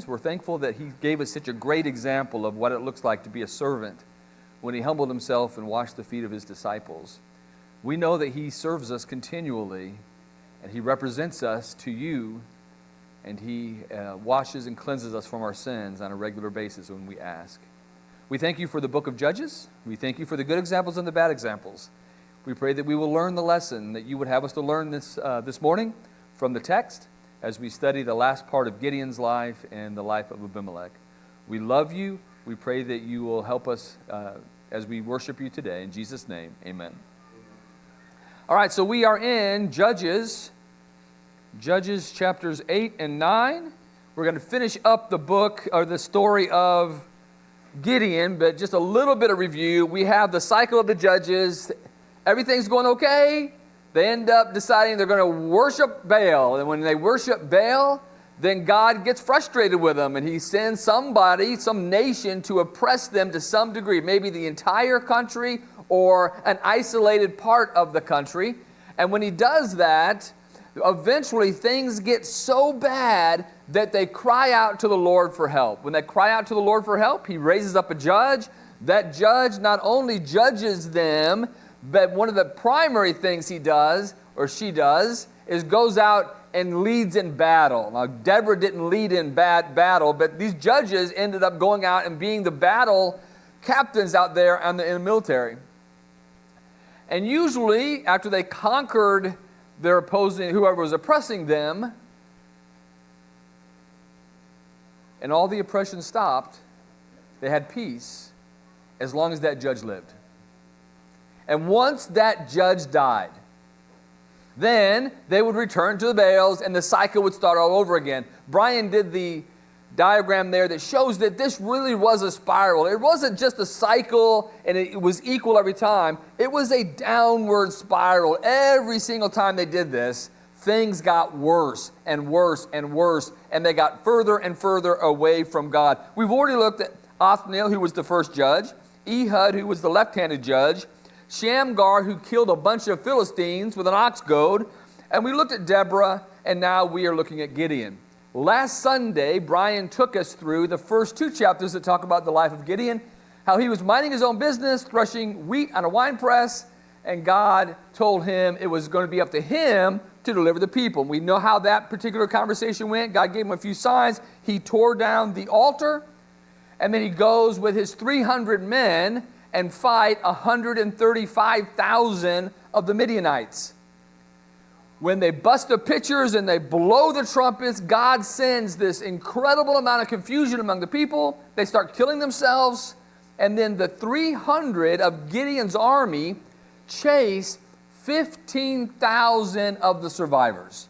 We're thankful that he gave us such a great example of what it looks like to be a servant when he humbled himself and washed the feet of his disciples. We know that he serves us continually, and he represents us to you, and he washes and cleanses us from our sins on a regular basis when we ask. We thank you for the book of Judges. We thank you for the good examples and the bad examples. We pray that we will learn the lesson that you would have us to learn this morning from the text as we study the last part of Gideon's life and the life of Abimelech. We love you. We pray that you will help us as we worship you today. In Jesus' name, amen. All right, so we are in Judges chapters 8 and 9. We're going to finish up the book or the story of Gideon, but just a little bit of review. We have the cycle of the Judges. Everything's going okay. They end up deciding they're going to worship Baal. And when they worship Baal, then God gets frustrated with them, and he sends somebody, some nation, to oppress them to some degree, maybe the entire country or an isolated part of the country. And when he does that, eventually things get so bad that they cry out to the Lord for help. When they cry out to the Lord for help, he raises up a judge. That judge not only judges them, but one of the primary things he does, or she does, is goes out and leads in battle. Now, Deborah didn't lead in battle, but these judges ended up going out and being the battle captains out there in the military. And usually, after they conquered their opposing, whoever was oppressing them, and all the oppression stopped, they had peace as long as that judge lived. And once that judge died, then they would return to the Baals and the cycle would start all over again. Brian did the diagram there that shows that this really was a spiral. It wasn't just a cycle and it was equal every time. It was a downward spiral. Every single time they did this, things got worse and worse and worse, and they got further and further away from God. We've already looked at Othniel, who was the first judge, Ehud, who was the left-handed judge, Shamgar, who killed a bunch of Philistines with an ox goad, and we looked at Deborah, and now we are looking at Gideon. Last Sunday, Brian took us through the first two chapters that talk about the life of Gideon, how he was minding his own business, threshing wheat on a winepress, and God told him it was going to be up to him to deliver the people. We know how that particular conversation went. God gave him a few signs. He tore down the altar, and then he goes with his 300 men and fight 135,000 of the Midianites. When they bust the pitchers and they blow the trumpets, God sends this incredible amount of confusion among the people. They start killing themselves. And then the 300 of Gideon's army chase 15,000 of the survivors.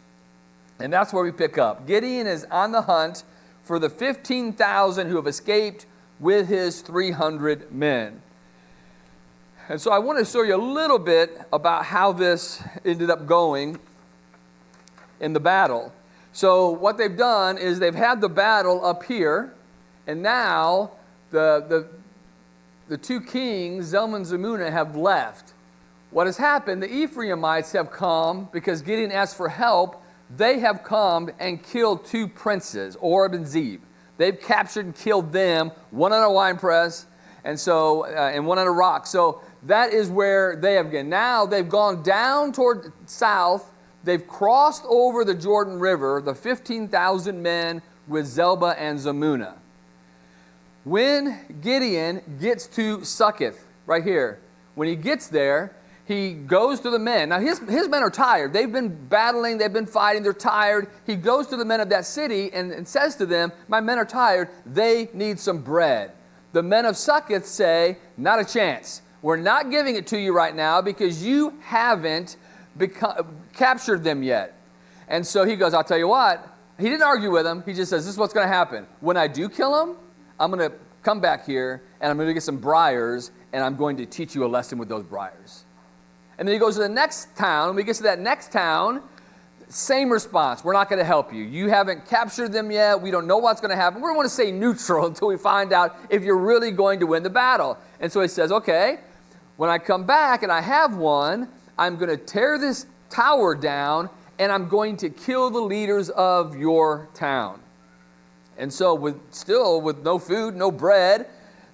And that's where we pick up. Gideon is on the hunt for the 15,000 who have escaped with his 300 men. And so I want to show you a little bit about how this ended up going in the battle. So what they've done is they've had the battle up here, and now the two kings, Zelma and Zalmunna, have left. What has happened, the Ephraimites have come because Gideon asked for help. They have come and killed two princes, Oreb and Zeb. They've captured and killed them, one on a winepress and one on a rock. So that is where they have gone. Now they've gone down toward south. They've crossed over the Jordan River, the 15,000 men with Zelba and Zalmunna. When Gideon gets to Succoth, right here, when he gets there, he goes to the men. Now his men are tired. They've been battling, they've been fighting, they're tired. He goes to the men of that city and says to them, my men are tired, they need some bread. The men of Succoth say, not a chance. We're not giving it to you right now because you haven't captured them yet. And so he goes, I'll tell you what. He didn't argue with them. He just says, this is what's going to happen. When I do kill them, I'm going to come back here and I'm going to get some briars and I'm going to teach you a lesson with those briars. And then he goes to the next town. When he gets to that next town, same response. We're not going to help you. You haven't captured them yet. We don't know what's going to happen. We want to stay neutral until we find out if you're really going to win the battle. And so he says, okay, when I come back and I have one, I'm going to tear this tower down and I'm going to kill the leaders of your town. And so with no food, no bread,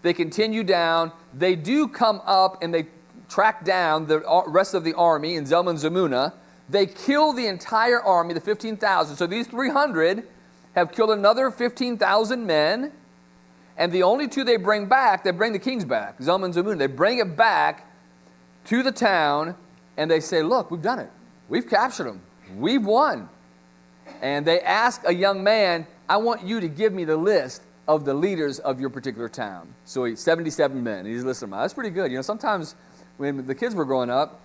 they continue down. They do come up and they track down the rest of the army in Zalmunna. They kill the entire army, the 15,000. So these 300 have killed another 15,000 men. And the only two they bring back, they bring the kings back, Zalmunna. They bring it back to the town and they say, look, we've done it. We've captured them. We've won. And they ask a young man, I want you to give me the list of the leaders of your particular town. So he's 77 men. And he's listening. That's pretty good. You know, sometimes when the kids were growing up,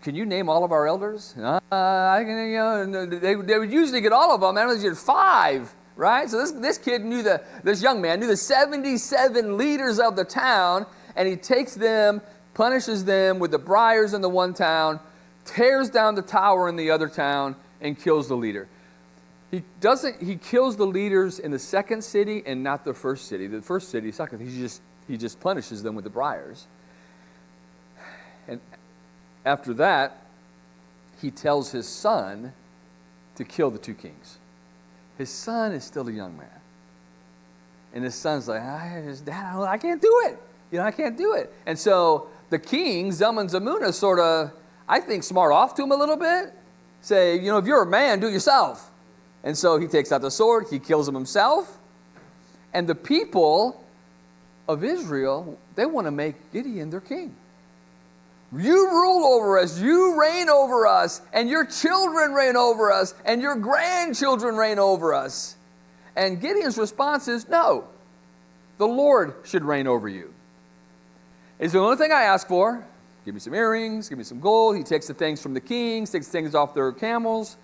can you name all of our elders? I can, you know, they would usually get all of them. And it was just 5, right? So this kid this young man knew the 77 leaders of the town, and he takes them, punishes them with the briars in the one town, tears down the tower in the other town, and kills the leader. He kills the leaders in the second city and not the first city. The first city, second, he just punishes them with the briars. And after that, he tells his son to kill the 2 kings. His son is still a young man. And his son's like, Dad, I can't do it. You know, I can't do it. And so the king, Zalmunna, sort of, I think, smart off to him a little bit. Say, you know, if you're a man, do it yourself. And so he takes out the sword, he kills him himself. And the people of Israel, they want to make Gideon their king. You rule over us, you reign over us, and your children reign over us, and your grandchildren reign over us. And Gideon's response is, no, the Lord should reign over you. It's the only thing I ask for. Give me some earrings, give me some gold. He takes the things from the kings, takes things off their camels,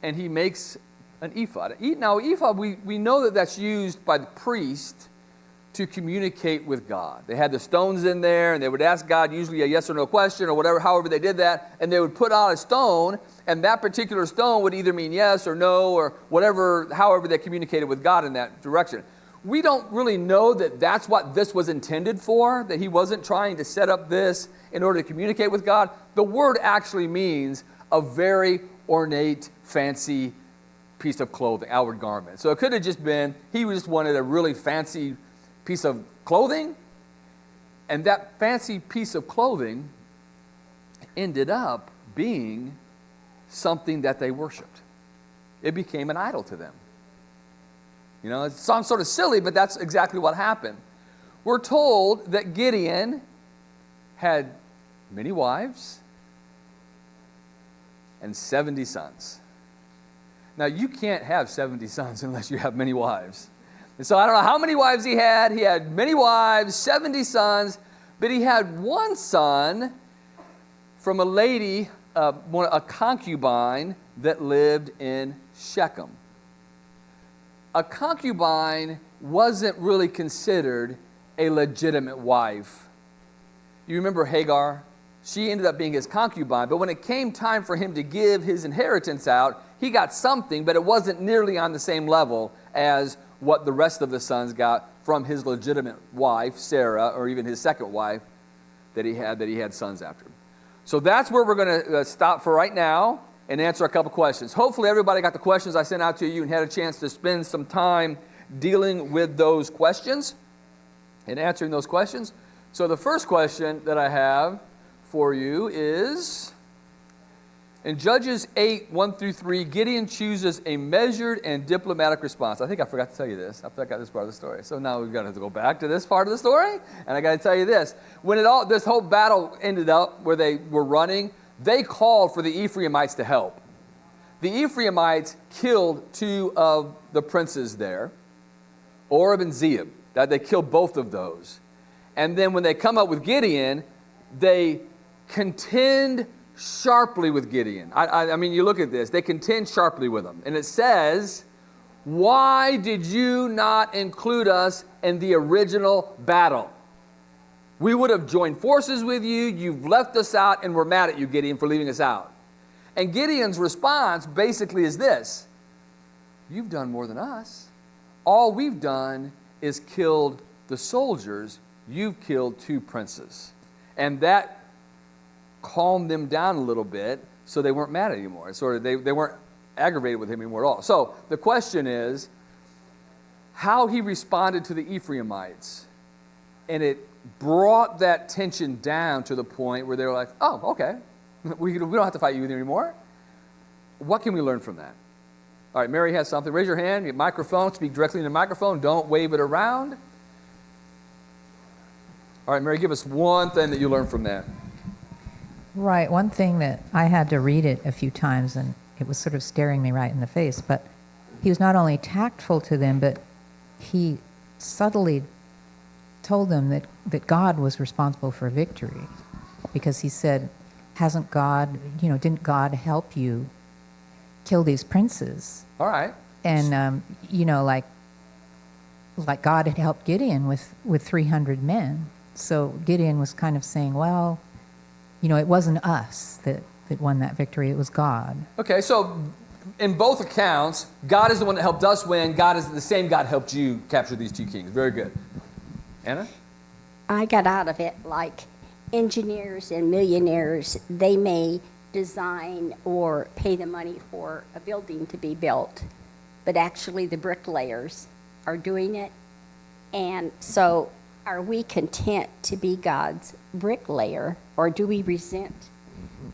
and he makes an ephod. Now, ephod, we know that that's used by the priest to communicate with God. They had the stones in there, and they would ask God usually a yes or no question or whatever, however they did that, and they would put out a stone, and that particular stone would either mean yes or no or whatever, however they communicated with God in that direction. We don't really know that that's what this was intended for, that he wasn't trying to set up this in order to communicate with God. The word actually means a very ornate, fancy piece of clothing, outward garment. So it could have just been, he just wanted a really fancy piece of clothing, and that fancy piece of clothing ended up being something that they worshiped. It became an idol to them. You know, it sounds sort of silly, but that's exactly what happened. We're told that Gideon had many wives and 70 sons. Now, you can't have 70 sons unless you have many wives. And so I don't know how many wives he had. He had many wives, 70 sons, but he had one son from a lady, a concubine that lived in Shechem. A concubine wasn't really considered a legitimate wife. You remember Hagar? She ended up being his concubine, but when it came time for him to give his inheritance out, he got something, but it wasn't nearly on the same level as what the rest of the sons got from his legitimate wife, Sarah, or even his second wife that he had sons after. So that's where we're going to stop for right now and answer a couple questions. Hopefully everybody got the questions I sent out to you and had a chance to spend some time dealing with those questions and answering those questions. So the first question that I have for you is, in Judges 8, 1 through 3, Gideon chooses a measured and diplomatic response. I think I forgot to tell you this. I forgot this part of the story. So now we've got to go back to this part of the story, and I got to tell you this. When this whole battle ended up where they were running, they called for the Ephraimites to help. The Ephraimites killed 2 of the princes there, Oreb and Zeeb. They killed both of those. And then when they come up with Gideon, they contend sharply with Gideon. I mean, you look at this. They contend sharply with him. And it says, why did you not include us in the original battle? We would have joined forces with you. You've left us out, and we're mad at you, Gideon, for leaving us out. And Gideon's response basically is this: you've done more than us. All we've done is killed the soldiers. You've killed 2 princes. And that calmed them down a little bit, so they weren't mad anymore. They weren't aggravated with him anymore at all. So the question is, how he responded to the Ephraimites. And it brought that tension down to the point where they were like, oh, okay, we don't have to fight you anymore. What can we learn from that? All right, Mary has something. Raise your hand, your microphone, speak directly into the microphone. Don't wave it around. All right, Mary, give us one thing that you learned from that. Right, one thing that I had to read it a few times, and it was sort of staring me right in the face, but he was not only tactful to them, but he subtly told them that God was responsible for victory, because he said, hasn't God, didn't God help you kill these princes? All right. And, like God had helped Gideon with 300 men. So Gideon was kind of saying, well, it wasn't us that won that victory, it was God. Okay, so in both accounts, God is the one that helped us win. God is the same God helped you capture these two kings. Very good. Anna? I got out of it like engineers and millionaires, they may design or pay the money for a building to be built, but actually the bricklayers are doing it. And so are we content to be God's bricklayer, or do we resent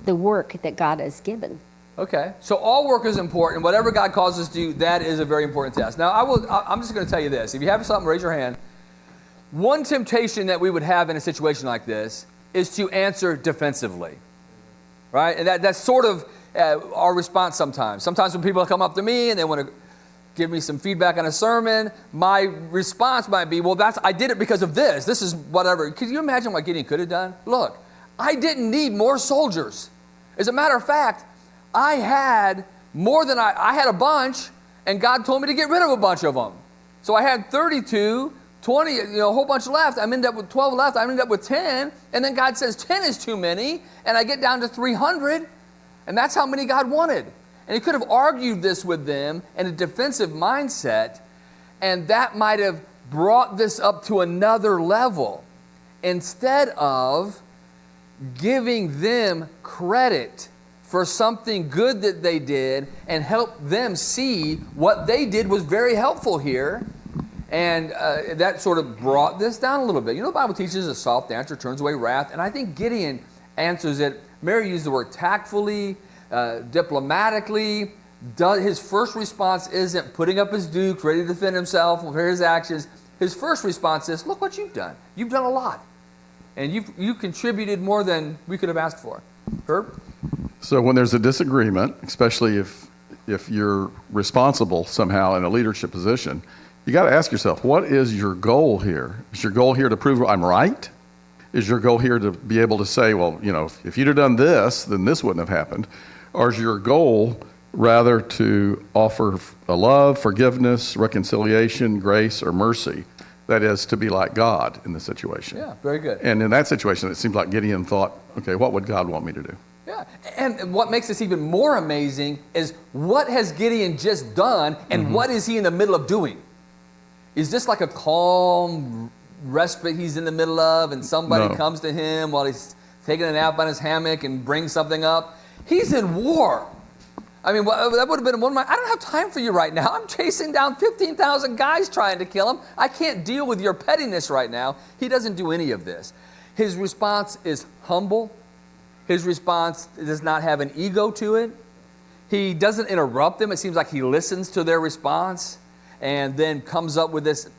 the work that God has given? Okay, so all work is important. Whatever God calls us to do, that is a very important task. Now, I'm just going to tell you this. If you have something, raise your hand. One temptation that we would have in a situation like this is to answer defensively, right? And that's sort of our response sometimes. Sometimes when people come up to me and they want to give me some feedback on a sermon, my response might be, well, I did it because of this. This is whatever. Could you imagine what Gideon could have done? Look, I didn't need more soldiers. As a matter of fact, I had more than I had a bunch, and God told me to get rid of a bunch of them. So I had 32, 20, a whole bunch left. I'm ended up with 12 left. I ended up with 10. And then God says 10 is too many, and I get down to 300. And that's how many God wanted. And he could have argued this with them in a defensive mindset, and that might have brought this up to another level instead of giving them credit for something good that they did and help them see what they did was very helpful here. And that sort of brought this down a little bit. The Bible teaches a soft answer turns away wrath. And I think Gideon answers it. Mary used the word tactfully, diplomatically. His first response isn't putting up his dukes, ready to defend himself for his actions. His first response is, look what you've done. You've done a lot. And you contributed more than we could have asked for. Herb? So when there's a disagreement, especially if you're responsible somehow in a leadership position, you got to ask yourself, what is your goal here? Is your goal here to prove I'm right? Is your goal here to be able to say, well, if you'd have done this, then this wouldn't have happened? Or is your goal rather to offer a love, forgiveness, reconciliation, grace, or mercy? That is, to be like God in the situation. Yeah, very good. And in that situation, it seems like Gideon thought, okay, what would God want me to do? Yeah, and what makes this even more amazing is what has Gideon just done, and what is he in the middle of doing? Is this like a calm respite he's in the middle of, and somebody comes to him while he's taking a nap on his hammock and brings something up? He's in war. I mean, that would have been one of my, I don't have time for you right now. I'm chasing down 15,000 guys trying to kill him. I can't deal with your pettiness right now. He doesn't do any of this. His response is humble. His response does not have an ego to it. He doesn't interrupt them. It seems like he listens to their response and then comes up with this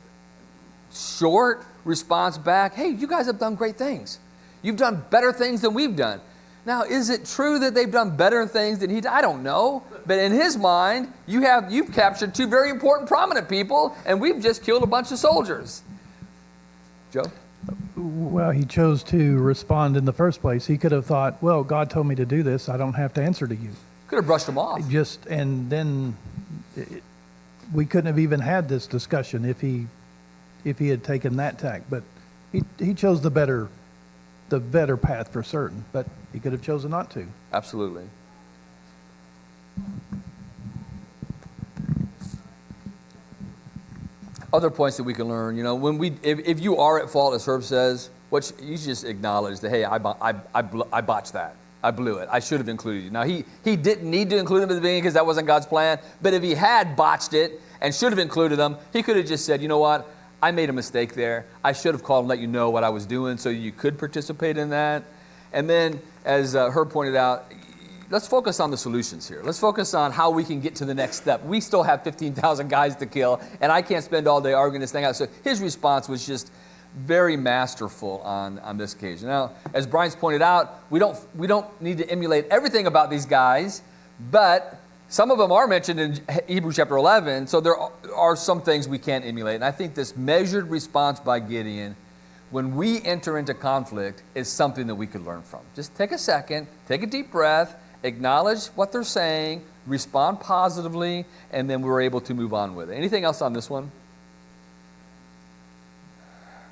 short response back. Hey, you guys have done great things. You've done better things than we've done. Now, is it true that they've done better things than he did? I don't know. But in his mind, you've captured two very important, prominent people, and we've just killed a bunch of soldiers. Joe? Well, he chose to respond in the first place. He could have thought, well, God told me to do this. I don't have to answer to you. Could have brushed him off. And then we couldn't have even had this discussion if he had taken that tack. But he chose the better path for certain. But he could have chosen not to. Absolutely. Other points that we can learn, if you are at fault, as Herb says, you just acknowledge that, hey, I botched that. I blew it. I should have included you. Now, he didn't need to include him at the beginning because that wasn't God's plan. But if he had botched it and should have included them. He could have just said, you know what, I made a mistake there. I should have called and let you know what I was doing so you could participate in that. And then, as Herb pointed out, let's focus on the solutions here. Let's focus on how we can get to the next step. We still have 15,000 guys to kill, and I can't spend all day arguing this thing out. So his response was just very masterful on this occasion. Now, as Brian's pointed out, we don't need to emulate everything about these guys, but some of them are mentioned in Hebrews chapter 11, so there are some things we can't emulate. And I think this measured response by Gideon, when we enter into conflict, is something that we could learn from. Just take a second, take a deep breath, acknowledge what they're saying, respond positively, and then we're able to move on with it. Anything else on this one?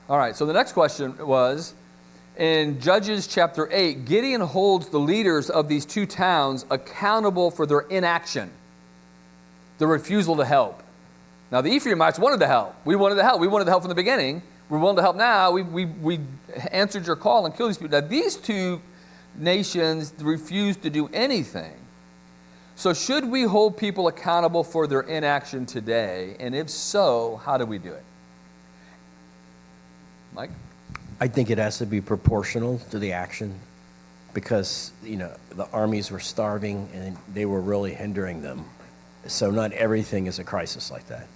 All right, so the next question was, in Judges chapter 8, Gideon holds the leaders of these two towns accountable for their inaction, the refusal to help. Now, the Ephraimites wanted to help. We wanted to help. We wanted to help from the beginning. We're willing to help now. We answered your call and killed these people. Now, these two nations refused to do anything. So should we hold people accountable for their inaction today? And if so, how do we do it? Mike? I think it has to be proportional to the action because, the armies were starving and they were really hindering them. So not everything is a crisis like that.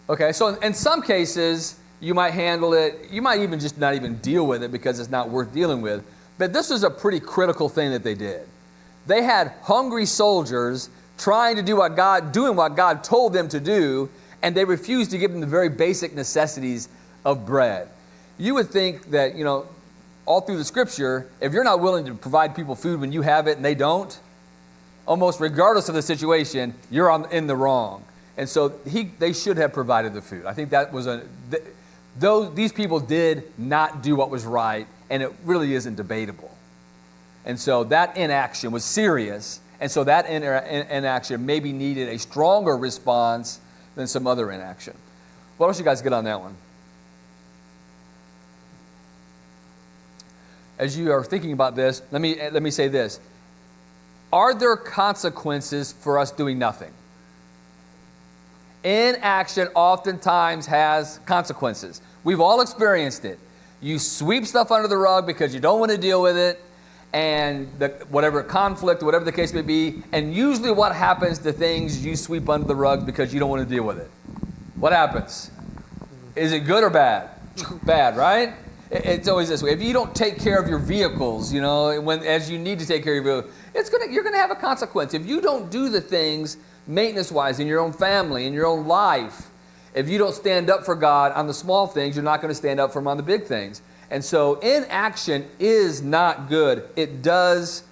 Okay, so in some cases, you might handle it, you might even just not even deal with it because it's not worth dealing with. But this was a pretty critical thing that they did. They had hungry soldiers trying to do doing what God told them to do, and they refused to give them the very basic necessities of bread. You would think that, all through the scripture, if you're not willing to provide people food when you have it and they don't, almost regardless of the situation, you're in the wrong. And so they should have provided the food. I think that was these people did not do what was right, and it really isn't debatable. And so that inaction was serious, and so that inaction maybe needed a stronger response than some other inaction. What else you guys get on that one? As you are thinking about this, let me say this. Are there consequences for us doing nothing? Inaction oftentimes has consequences. We've all experienced it. You sweep stuff under the rug because you don't want to deal with it, and whatever conflict, whatever the case may be, and usually what happens to things you sweep under the rug because you don't want to deal with it? What happens? Is it good or bad? Bad, right? It's always this way. If you don't take care of your vehicles, as you need to take care of your vehicles, you're going to have a consequence. If you don't do the things maintenance-wise in your own family, in your own life, if you don't stand up for God on the small things, you're not going to stand up for Him on the big things. And so inaction is not good. It does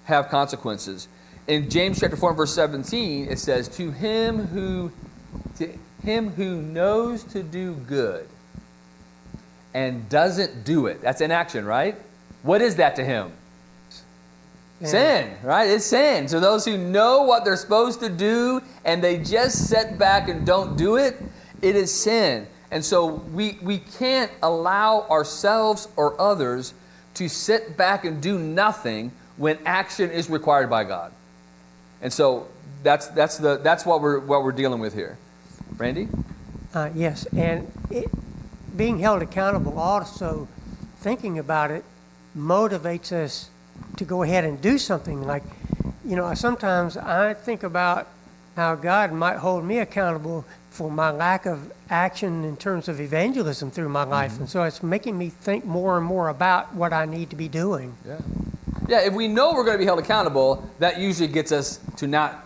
have consequences. In James chapter 4, verse 17, it says, to him who knows to do good and doesn't do it. That's inaction, right? What is that to him? Sin, right? It's sin. So those who know what they're supposed to do and they just sit back and don't do it, it is sin. And so we can't allow ourselves or others to sit back and do nothing when action is required by God. And so that's what we're dealing with here. Randy? Yes, and being held accountable also, thinking about it, motivates us to go ahead and do something. Like, sometimes I think about how God might hold me accountable for my lack of action in terms of evangelism through my life. And so it's making me think more and more about what I need to be doing. Yeah, if we know we're going to be held accountable, that usually gets us to not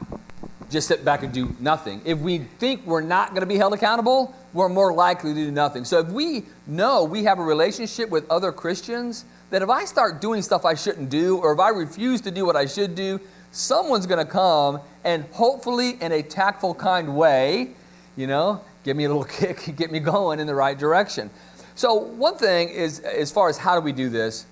just sit back and do nothing. If we think we're not going to be held accountable, we're more likely to do nothing. So if we know we have a relationship with other Christians, that if I start doing stuff I shouldn't do, or if I refuse to do what I should do, someone's going to come and hopefully in a tactful, kind way, give me a little kick, get me going in the right direction. So one thing is, as far as how do we do this,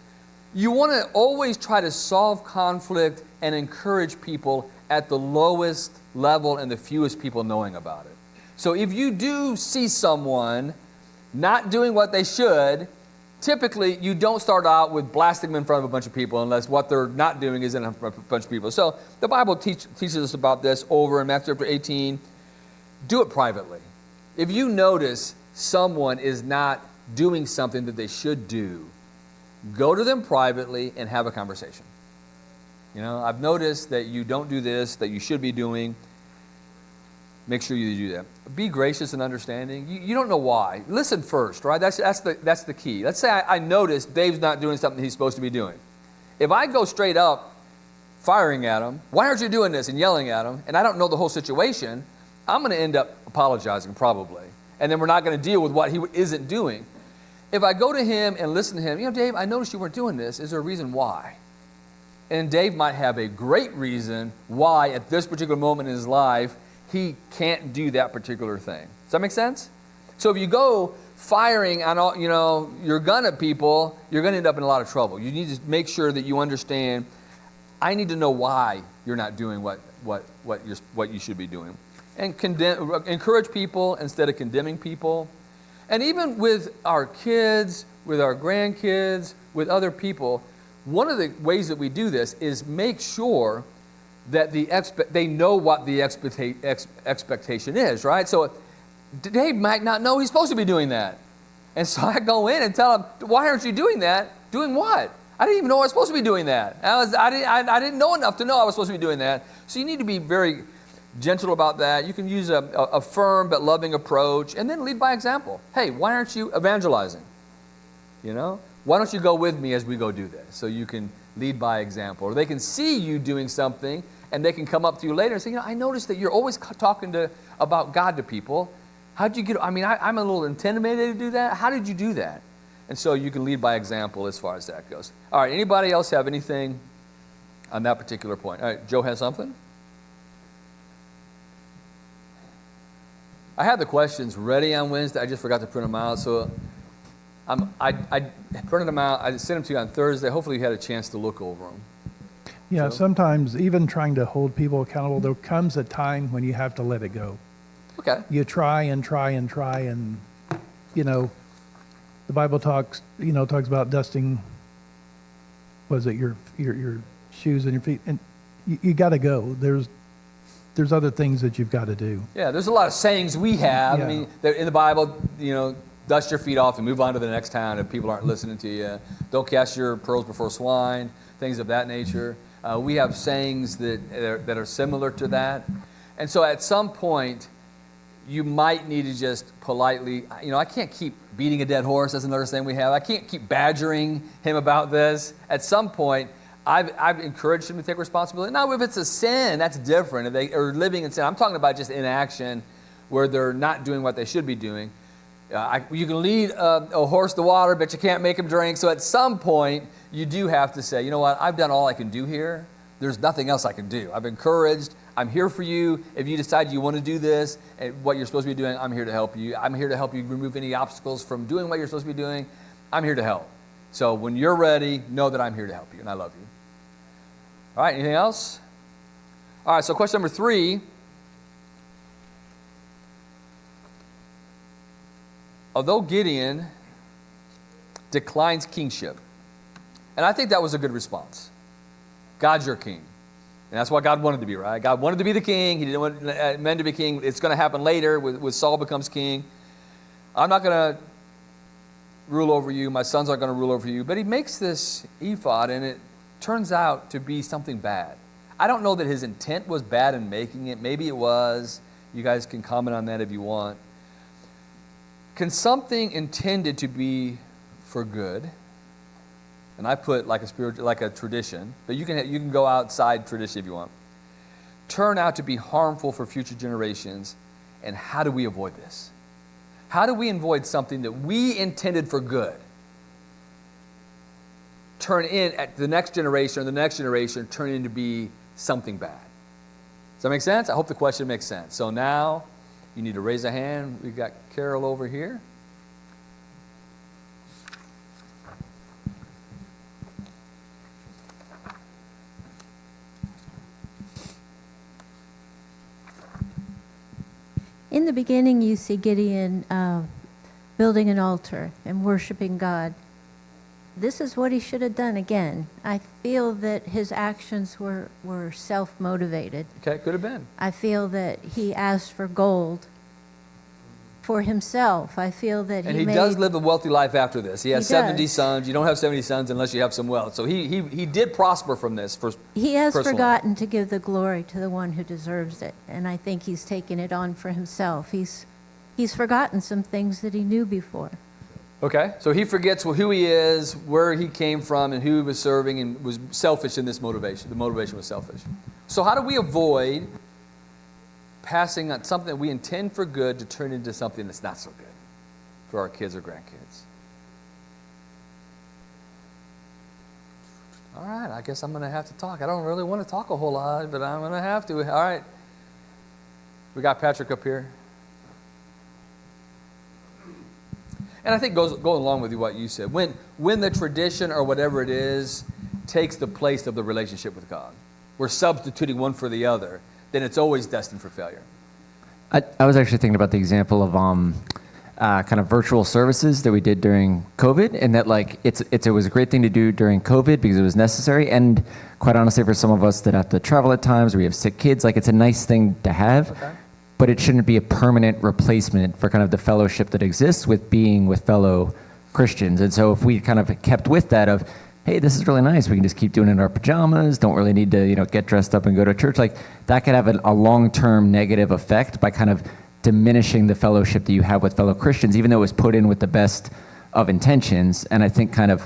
you want to always try to solve conflict and encourage people at the lowest level and the fewest people knowing about it. So if you do see someone not doing what they should, typically you don't start out with blasting them in front of a bunch of people unless what they're not doing is in a bunch of people. So the Bible teaches us about this over in Matthew chapter 18. do it privately. If you notice someone is not doing something that they should do, go to them privately and have a conversation. You know, I've noticed that you don't do this, that you should be doing. Make sure you do that. Be gracious and understanding. You don't know why. Listen first, right? That's the key. Let's say I notice Dave's not doing something he's supposed to be doing. If I go straight up firing at him, why aren't you doing this, and yelling at him, and I don't know the whole situation, I'm going to end up apologizing probably. And then we're not going to deal with what he isn't doing. If I go to him and listen to him, you know, Dave, I noticed you weren't doing this. Is there a reason why? And Dave might have a great reason why at this particular moment in his life he can't do that particular thing. Does that make sense? So if you go firing on all, you know, your gun at people, you're going to end up in a lot of trouble. You need to make sure that you understand, I need to know why you're not doing what you should be doing. And encourage people instead of condemning people. And even with our kids, with our grandkids, with other people, one of the ways that we do this is make sure that they know what the expectation is, right? So Dave might not know he's supposed to be doing that. And so I go in and tell him, why aren't you doing that? Doing what? I didn't even know I was supposed to be doing that. I didn't know enough to know I was supposed to be doing that. So you need to be very gentle about that. You can use a firm but loving approach, and then lead by example. Hey, why aren't you evangelizing? You know? Why don't you go with me as we go do this? So you can lead by example. Or they can see you doing something, and they can come up to you later and say, you know, I noticed that you're always talking about God to people. How'd you get, I'm a little intimidated to do that. How did you do that? And so you can lead by example as far as that goes. All right, anybody else have anything on that particular point? All right, Joe has something? I had the questions ready on Wednesday. I just forgot to print them out. So I printed them out. I sent them to you on Thursday. Hopefully you had a chance to look over them. Yeah, So? sometimes even trying to hold people accountable, there comes a time when you have to let it go. Okay. You try and try and try, and, you know, the Bible talks about dusting, was it your shoes and your feet? And you got to go. There's other things that you've got to do. Yeah, there's a lot of sayings we have. Yeah. I mean, in the Bible, you know, dust your feet off and move on to the next town if people aren't listening to you. Don't cast your pearls before swine, things of that nature. We have sayings that are similar to that. And so at some point, you might need to just politely, you know, I can't keep beating a dead horse. That's another saying we have. I can't keep badgering him about this. At some point, I've encouraged him to take responsibility. Now, if it's a sin, that's different. If they are living in sin, I'm talking about just inaction where they're not doing what they should be doing. You can lead a horse to water, but you can't make him drink. So at some point, you do have to say, you know what, I've done all I can do here. There's nothing else I can do. I've encouraged. I'm here for you. If you decide you want to do this, and what you're supposed to be doing, I'm here to help you. I'm here to help you remove any obstacles from doing what you're supposed to be doing. I'm here to help. So when you're ready, know that I'm here to help you, and I love you. All right, anything else? All right, so question number 3. Although Gideon declines kingship, and I think that was a good response. God's your king. And that's what God wanted to be, right? God wanted to be the king. He didn't want men to be king. It's going to happen later with Saul becomes king. I'm not going to rule over you. My sons aren't going to rule over you. But he makes this ephod, and it turns out to be something bad. I don't know that his intent was bad in making it. Maybe it was. You guys can comment on that if you want. Can something intended to be for good, and I put like a tradition, but you can go outside tradition if you want, turn out to be harmful for future generations? And how do we avoid this? How do we avoid something that we intended for good turn in at the next generation or the next generation turn in to be something bad? Does that make sense? I hope the question makes sense. So now you need to raise a hand. We've got Carol over here. In the beginning, you see Gideon building an altar and worshiping God. this is what he should have done again. I feel that his actions were self-motivated. Okay, could have been. I feel that he asked for gold for himself. I feel that And he he does live a wealthy life after this. He has He 70 does. sons. You don't have 70 sons unless you have some wealth. So he did prosper from this. He has personally. forgotten to give the glory to the one who deserves it, and I think he's taken it on for himself. He's forgotten some things that he knew before. Okay, so he forgets who he is, where he came from, and who he was serving, and was selfish in this motivation. The motivation was selfish. So how do we avoid passing on something that we intend for good to turn into something that's not so good for our kids or grandkids? All right, I guess I'm going to have to talk. I don't really want to talk a whole lot, but I'm going to have to. All right. We got Patrick up here. And I think going along with what you said, when the tradition or whatever it is takes the place of the relationship with God, we're substituting one for the other, then it's always destined for failure. I was actually thinking about the example of kind of virtual services that we did during COVID, and that like it was a great thing to do during COVID because it was necessary, and quite honestly, for some of us that have to travel at times, or we have sick kids, like it's a nice thing to have. Okay. But it shouldn't be a permanent replacement for kind of the fellowship that exists with being with fellow Christians. And so if we kind of kept with that of, hey, this is really nice, we can just keep doing it in our pajamas, don't really need to, get dressed up and go to church, like that could have a long-term negative effect by kind of diminishing the fellowship that you have with fellow Christians, even though it was put in with the best of intentions. And I think kind of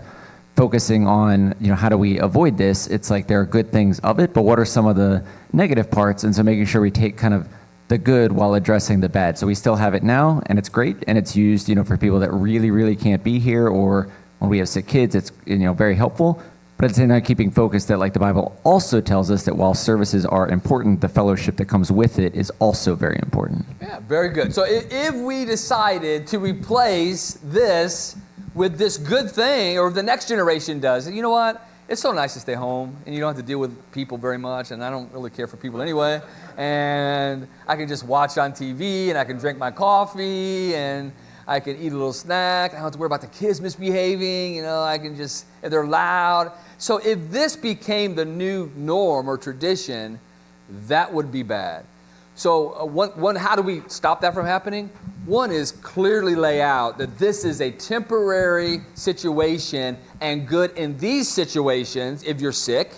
focusing on, how do we avoid this? It's like there are good things of it, but what are some of the negative parts? And so making sure we take kind of the good while addressing the bad. So we still have it now, and it's great, and it's used, for people that really, really can't be here, or when we have sick kids, it's, very helpful. But at the same time, keeping focused that, like the Bible also tells us that while services are important, the fellowship that comes with it is also very important. Yeah, very good. So if we decided to replace this with this good thing, or if the next generation does, you know what? It's so nice to stay home, and you don't have to deal with people very much, and I don't really care for people anyway. And I can just watch on TV, and I can drink my coffee, and I can eat a little snack. I don't have to worry about the kids misbehaving. I can just, if they're loud. So if this became the new norm or tradition, that would be bad. So how do we stop that from happening? One is clearly lay out that this is a temporary situation, and good in these situations if you're sick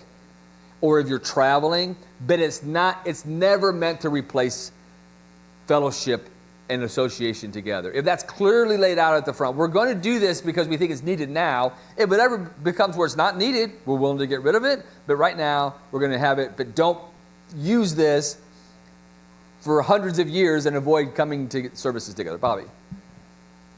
or if you're traveling, but it's never meant to replace fellowship and association together. If that's clearly laid out at the front, we're going to do this because we think it's needed now. If it ever becomes where it's not needed, we're willing to get rid of it, but right now we're going to have it, but don't use this for hundreds of years and avoid coming to services together. Bobby?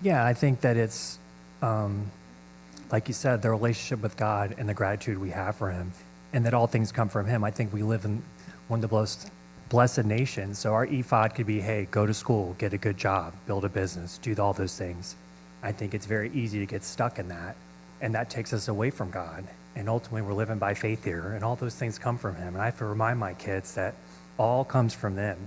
Yeah, I think that it's, like you said, the relationship with God and the gratitude we have for Him, and that all things come from Him. I think we live in one of the most blessed nations, so our ephod could be, hey, go to school, get a good job, build a business, do all those things. I think it's very easy to get stuck in that, and that takes us away from God. And ultimately, we're living by faith here, and all those things come from Him. And I have to remind my kids that all comes from them.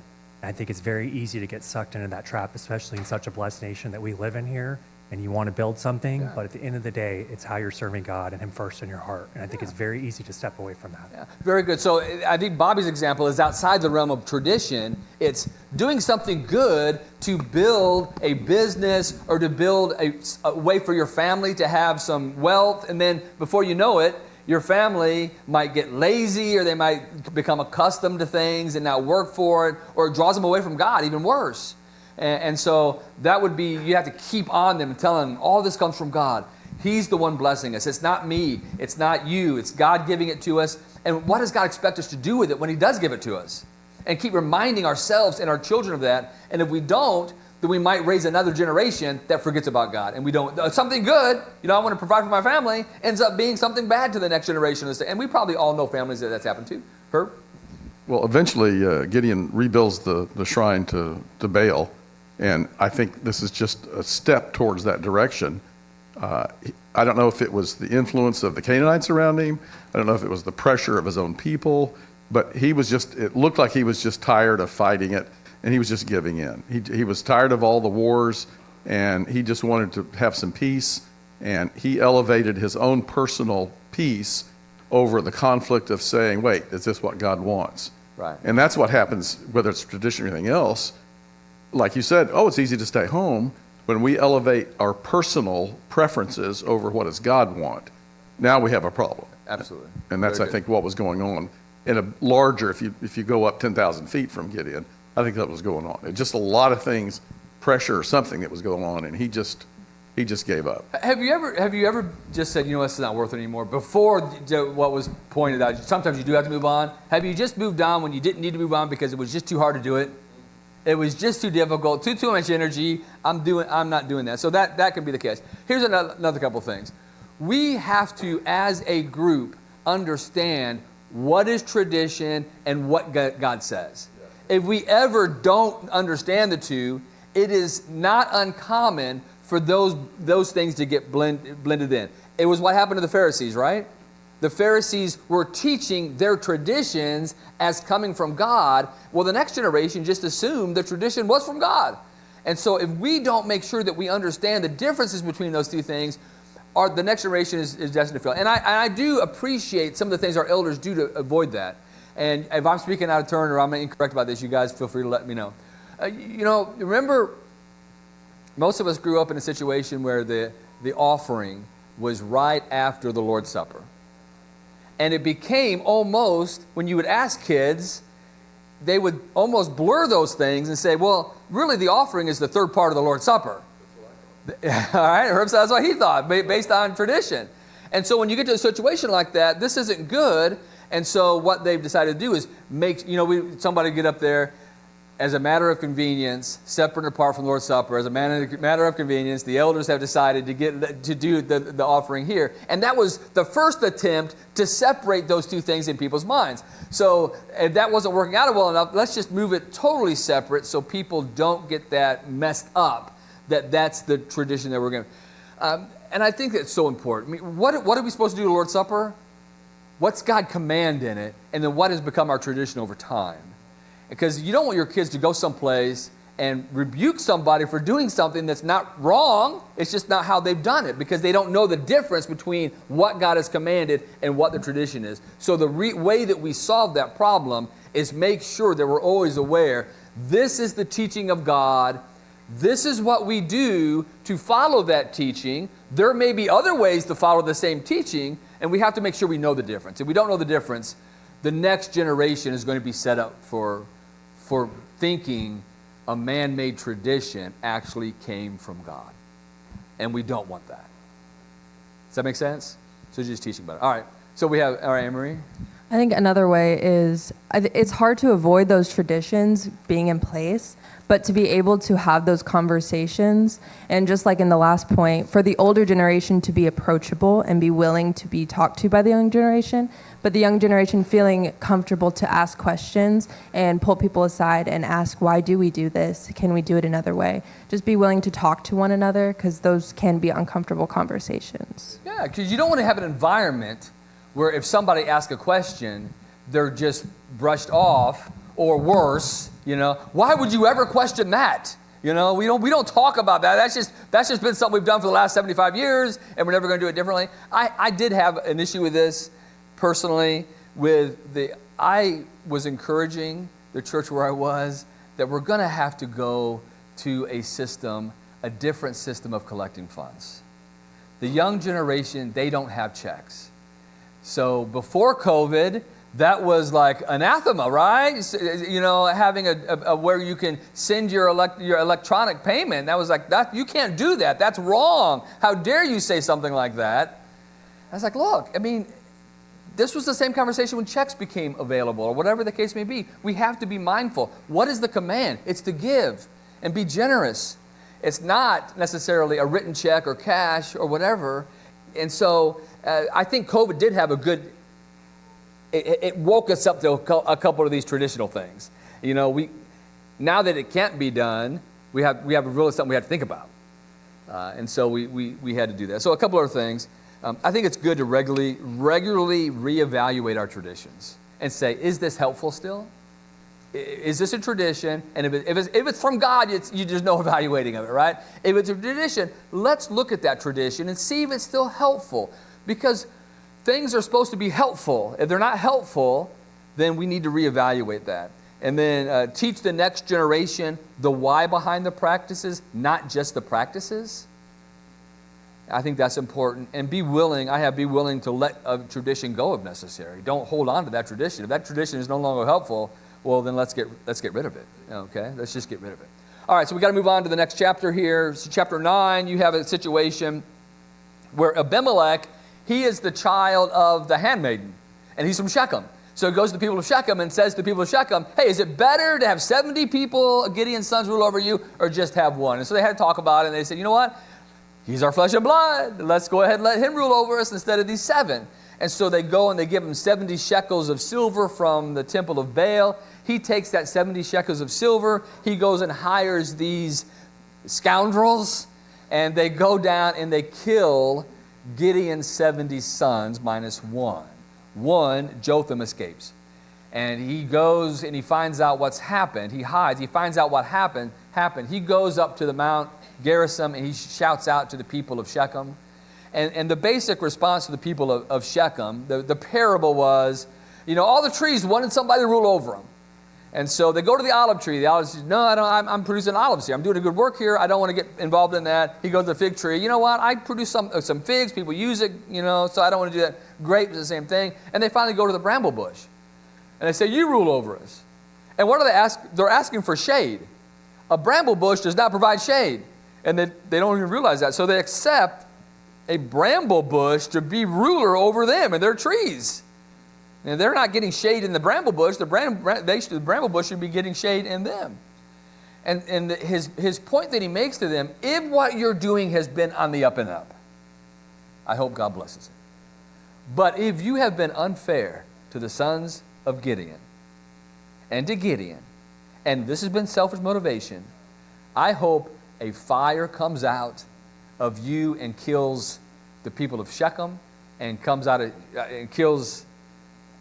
I think it's very easy to get sucked into that trap, especially in such a blessed nation that we live in here, and you want to build something, but at the end of the day, it's how you're serving God and Him first in your heart. And I think it's very easy to step away from that. Yeah, very good. So I think Bobby's example is outside the realm of tradition. It's doing something good to build a business or to build a way for your family to have some wealth, and then before you know it, your family might get lazy, or they might become accustomed to things and not work for it, or it draws them away from God, even worse. And so that would be, you have to keep on them and tell them, all this comes from God. He's the one blessing us. It's not me. It's not you. It's God giving it to us. And what does God expect us to do with it when He does give it to us? And keep reminding ourselves and our children of that. And if we don't, then we might raise another generation that forgets about God. And we don't, something good, I want to provide for my family, ends up being something bad to the next generation. And we probably all know families that that's happened to. Herb? Well, eventually Gideon rebuilds the shrine to Baal. And I think this is just a step towards that direction. I don't know if it was the influence of the Canaanites around him. I don't know if it was the pressure of his own people. But it looked like he was just tired of fighting it, and he was just giving in. He was tired of all the wars, and he just wanted to have some peace. And he elevated his own personal peace over the conflict of saying, wait, is this what God wants? Right. And that's what happens, whether it's tradition or anything else. Like you said, oh, it's easy to stay home. When we elevate our personal preferences over what does God want, now we have a problem. Absolutely. And that's, Very I think, what was going on. In a larger, if you go up 10,000 feet from Gideon, I think that was going on. It just a lot of things, pressure or something that was going on, and he just gave up. Have you ever just said, you know, this is not worth it anymore? Before what was pointed out, sometimes you do have to move on. Have you just moved on when you didn't need to move on because it was just too hard to do it? It was just too difficult, too much energy. I'm not doing that. So that can be the case. Here's another couple things. We have to, as a group, understand what is tradition and what God says. If we ever don't understand the two, it is not uncommon for those things to get blended in. It was what happened to the Pharisees, right? The Pharisees were teaching their traditions as coming from God. Well, the next generation just assumed the tradition was from God. And so if we don't make sure that we understand the differences between those two things, the next generation is destined to fail. And I do appreciate some of the things our elders do to avoid that. And if I'm speaking out of turn or I'm incorrect about this, you guys feel free to let me know. Remember, most of us grew up in a situation where the offering was right after the Lord's Supper. And it became almost, when you would ask kids, they would almost blur those things and say, well, really the offering is the third part of the Lord's Supper. All right, Herb said that's what he thought, based on tradition. And so when you get to a situation like that, this isn't good. And so what they've decided to do is somebody get up there, as a matter of convenience, separate and apart from the Lord's Supper, as a matter of convenience, the elders have decided to do the offering here. And that was the first attempt to separate those two things in people's minds. So if that wasn't working out well enough, let's just move it totally separate so people don't get that messed up, that's the tradition that we're going to. And I think that's so important. I mean, what are we supposed to do to the Lord's Supper? What's God command in it? And then what has become our tradition over time? Because you don't want your kids to go someplace and rebuke somebody for doing something that's not wrong. It's just not how they've done it because they don't know the difference between what God has commanded and what the tradition is. So the way that we solve that problem is make sure that we're always aware, this is the teaching of God. This is what we do to follow that teaching. There may be other ways to follow the same teaching, and we have to make sure we know the difference. If we don't know the difference, the next generation is going to be set up for thinking a man-made tradition actually came from God. And we don't want that. Does that make sense? So just teaching about it. All right. So we have, all right, Anne-Marie? I think another way is, it's hard to avoid those traditions being in place, but to be able to have those conversations, and just like in the last point, for the older generation to be approachable and be willing to be talked to by the young generation, but the young generation feeling comfortable to ask questions and pull people aside and ask, why do we do this? Can we do it another way? Just be willing to talk to one another, because those can be uncomfortable conversations. Yeah, because you don't want to have an environment where if somebody asks a question, they're just brushed off, or worse, why would you ever question that? We don't talk about that. That's just been something we've done for the last 75 years, and we're never going to do it differently. I did have an issue with this personally. I was encouraging the church where I was that we're going to have to go to a different system of collecting funds. The young generation, they don't have checks. So before COVID, that was like anathema, right? Having a where you can send your electronic payment. That was like, that you can't do that. That's wrong. How dare you say something like that? I was like, look, this was the same conversation when checks became available, or whatever the case may be. We have to be mindful. What is the command? It's to give and be generous. It's not necessarily a written check or cash or whatever. And so I think COVID did have it woke us up to a couple of these traditional things. Now that it can't be done, we have really something we have to think about. And so we had to do that. So a couple other things. I think it's good to regularly reevaluate our traditions and say, is this helpful still? Is this a tradition? And if it's from God, there's no evaluating of it, right? If it's a tradition, let's look at that tradition and see if it's still helpful. Because things are supposed to be helpful. If they're not helpful, then we need to reevaluate that. And then teach the next generation the why behind the practices, not just the practices. I think that's important. And be willing to let a tradition go if necessary. Don't hold on to that tradition. If that tradition is no longer helpful, well, then let's get rid of it. Okay? Let's just get rid of it. All right, so we got to move on to the next chapter here. So chapter 9, you have a situation where Abimelech, he is the child of the handmaiden, and he's from Shechem. So he goes to the people of Shechem and says to the people of Shechem, hey, is it better to have 70 people, Gideon's sons, rule over you, or just have one? And so they had to talk about it, and they said, you know what? He's our flesh and blood. Let's go ahead and let him rule over us instead of these 7. And so they go and they give him 70 shekels of silver from the temple of Baal. He takes that 70 shekels of silver. He goes and hires these scoundrels, and they go down and they kill Gideon's 70 sons minus one. One, Jotham, escapes. And he goes and he finds out what's happened. He hides. He finds out what happened. He goes up to the Mount Gerizim and he shouts out to the people of Shechem. And the basic response to the people of Shechem, the parable was, all the trees wanted somebody to rule over them. And so they go to the olive tree. The olive says, no, I'm producing olives here. I'm doing a good work here. I don't want to get involved in that. He goes to the fig tree. You know what? I produce some figs. People use it, so I don't want to do that. Grapes, the same thing. And they finally go to the bramble bush. And they say, you rule over us. And what do they ask? They're asking for shade. A bramble bush does not provide shade. And they don't even realize that. So they accept a bramble bush to be ruler over them and their trees. And they're not getting shade in the bramble bush. The bramble bush should be getting shade in them. And his point that he makes to them, if what you're doing has been on the up and up, I hope God blesses it. But if you have been unfair to the sons of Gideon and to Gideon, and this has been selfish motivation, I hope a fire comes out of you and kills the people of Shechem and and kills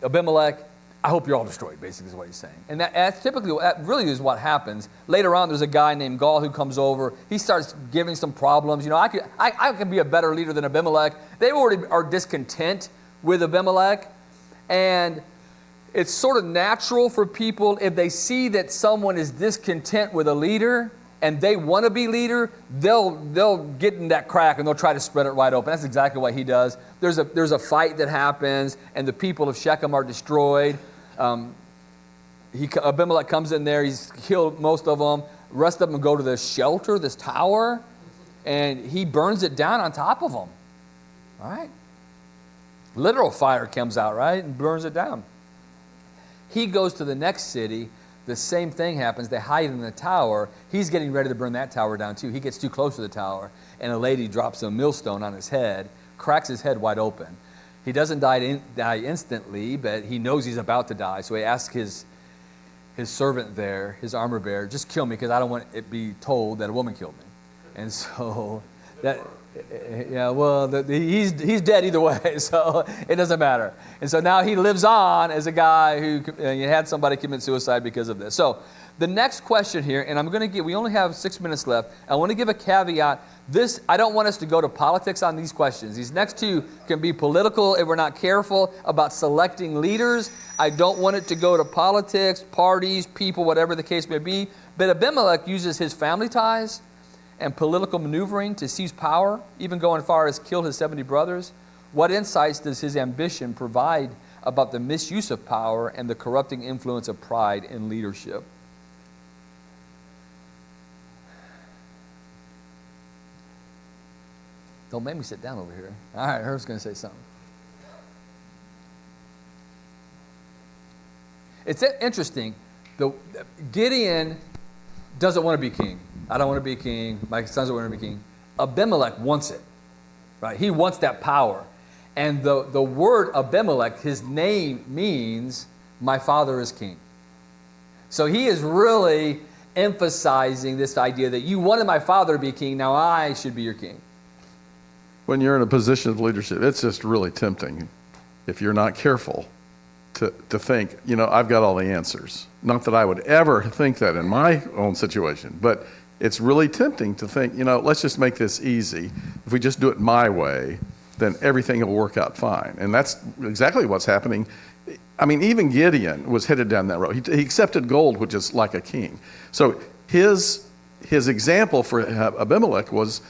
Abimelech. I hope you're all destroyed, basically is what he's saying. And that really is what happens. Later on, there's a guy named Gaul who comes over. He starts giving some problems. I could be a better leader than Abimelech. They already are discontent with Abimelech. And it's sort of natural for people, if they see that someone is discontent with a leader and they want to be leader, they'll get in that crack and they'll try to spread it right open. That's exactly what he does. There's a fight that happens, and the people of Shechem are destroyed. Abimelech comes in there. He's killed most of them. The rest of them go to this shelter, this tower, and he burns it down on top of them. All right? Literal fire comes out, right, and burns it down. He goes to the next city. The same thing happens. They hide in the tower. He's getting ready to burn that tower down too. He gets too close to the tower, and a lady drops a millstone on his head, cracks his head wide open. He doesn't die instantly, but he knows he's about to die. So he asks his servant there, his armor bearer, just kill me because I don't want it to be told that a woman killed me. And so he's dead either way, so it doesn't matter. And so now he lives on as a guy who had somebody commit suicide because of this. So the next question here, and we only have 6 minutes left. I want to give a caveat. I don't want us to go to politics on these questions. These next two can be political if we're not careful about selecting leaders. I don't want it to go to politics, parties, people, whatever the case may be. But Abimelech uses his family ties and political maneuvering to seize power, even going as far as kill his 70 brothers. What insights does his ambition provide about the misuse of power and the corrupting influence of pride in leadership? Don't make me sit down over here. All right, Herb's going to say something. It's interesting. Gideon doesn't want to be king. I don't want to be king. My sons don't want to be king. Abimelech wants it, right? He wants that power. And the word Abimelech, his name means my father is king. So he is really emphasizing this idea that you wanted my father to be king, now I should be your king. When you're in a position of leadership, it's just really tempting, if you're not careful, to think, I've got all the answers. Not that I would ever think that in my own situation, but it's really tempting to think, let's just make this easy. If we just do it my way, then everything will work out fine. And that's exactly what's happening. I mean, even Gideon was headed down that road. He accepted gold, which is like a king. So his example for Abimelech was,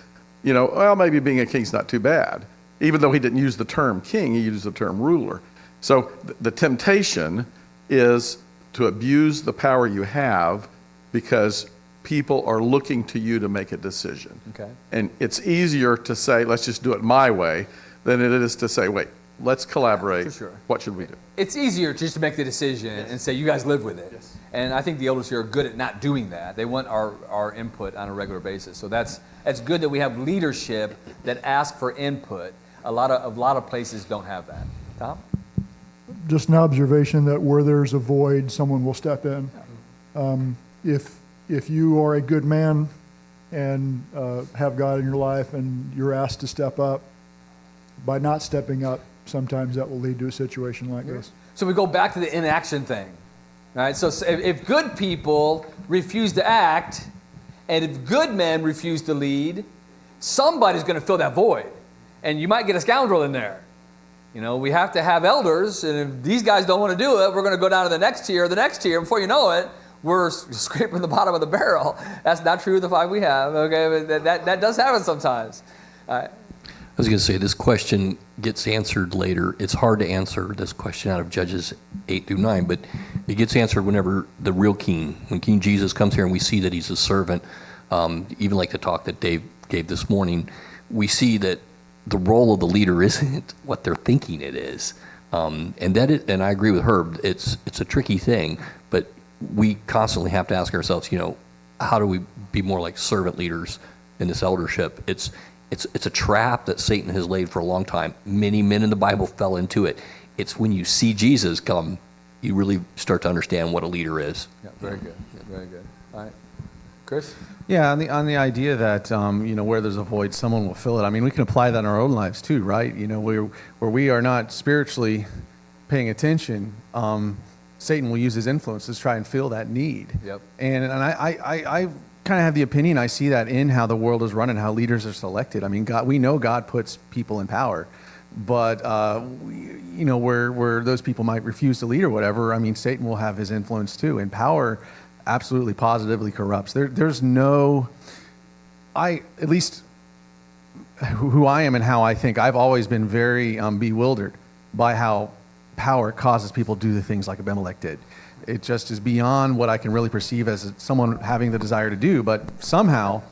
well, maybe being a king's not too bad. Even though he didn't use the term king, he used the term ruler. So the temptation is to abuse the power you have because people are looking to you to make a decision. Okay. And it's easier to say, let's just do it my way, than it is to say, wait, let's collaborate. For sure. What should we do? It's easier just to make the decision and say, you guys live with it. Yes. And I think the elders here are good at not doing that. They want our input on a regular basis. So that's good that we have leadership that ask for input. A lot of places don't have that. Tom? Just an observation that where there's a void, someone will step in. If you are a good man and have God in your life and you're asked to step up, by not stepping up, sometimes that will lead to a situation like this. So we go back to the inaction thing. Right? So if good people refuse to act, and if good men refuse to lead, somebody's going to fill that void. And you might get a scoundrel in there. We have to have elders, and if these guys don't want to do it, we're going to go down to the next tier, and before you know it, we're scraping the bottom of the barrel. That's not true of the 5 we have, okay? But that does happen sometimes. I was going to say, this question gets answered later. It's hard to answer this question out of Judges 8 through 9, but it gets answered whenever the real king, when King Jesus comes here and we see that he's a servant, even like the talk that Dave gave this morning, we see that the role of the leader isn't what they're thinking it is. And I agree with Herb, it's a tricky thing, but we constantly have to ask ourselves, how do we be more like servant leaders in this eldership? It's a trap that Satan has laid for a long time. Many men in the Bible fell into it. It's when you see Jesus come, you really start to understand what a leader is. Yeah, very good. Yeah, very good. All right. Chris? Yeah, on the idea that where there's a void, someone will fill it. I mean, we can apply that in our own lives too, right? Where we are not spiritually paying attention, Satan will use his influence to try and fill that need. Yep. And I kind of have the opinion, I see that in how the world is run and how leaders are selected. I mean, we know God puts people in power, but where those people might refuse to lead or whatever, I mean, Satan will have his influence too. And power absolutely positively corrupts. There's no, at least who I am and how I think, I've always been very bewildered by how power causes people to do the things like Abimelech did. It just is beyond what I can really perceive as someone having the desire to do, but somehow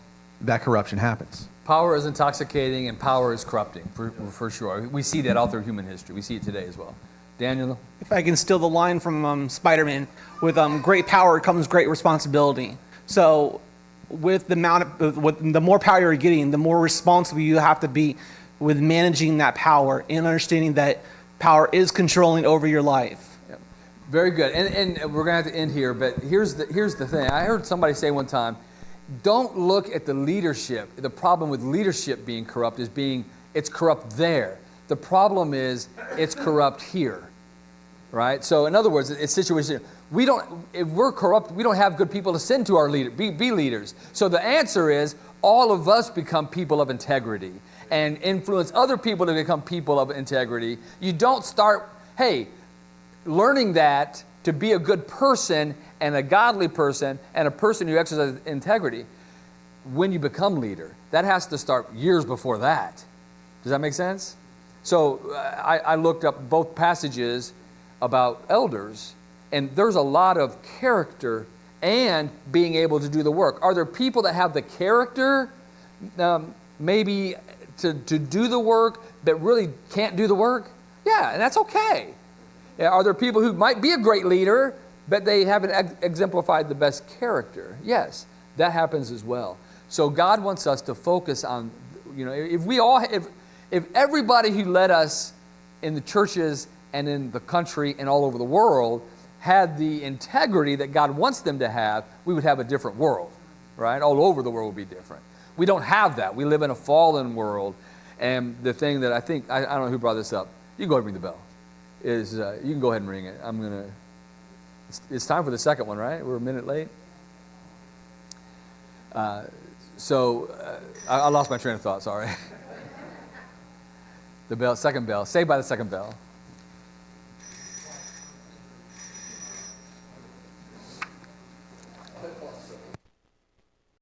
that corruption happens. Power is intoxicating and power is corrupting, for sure. We see that all through human history. We see it today as well. Daniel? If I can steal the line from Spider-Man, with great power comes great responsibility. So with the more power you're getting, the more responsible you have to be with managing that power and understanding that power is controlling over your life. Yep. Very good. And we're going to have to end here, but here's the thing. I heard somebody say one time, don't look at the leadership. The problem with leadership being corrupt is it's corrupt there. The problem is it's corrupt here, right? So in other words, it's situation. If we're corrupt, we don't have good people to send to our leader, be leaders. So the answer is all of us become people of integrity and influence other people to become people of integrity. You don't start, learning that to be a good person and a godly person and a person who exercises integrity when you become leader. That has to start years before that. Does that make sense? So I looked up both passages about elders, and there's a lot of character and being able to do the work. Are there people that have the character maybe to do the work but really can't do the work? Yeah, and that's okay. Are there people who might be a great leader but they haven't exemplified the best character? Yes, that happens as well. So God wants us to focus on, if everybody who led us in the churches and in the country and all over the world had the integrity that God wants them to have, we would have a different world, right? All over the world would be different. We don't have that. We live in a fallen world. And the thing that I don't know who brought this up. You can go ahead and ring the bell. is you can go ahead and ring it. It's time for the second one, right? We're a minute late. I lost my train of thought, sorry. The bell, second bell, saved by the second bell.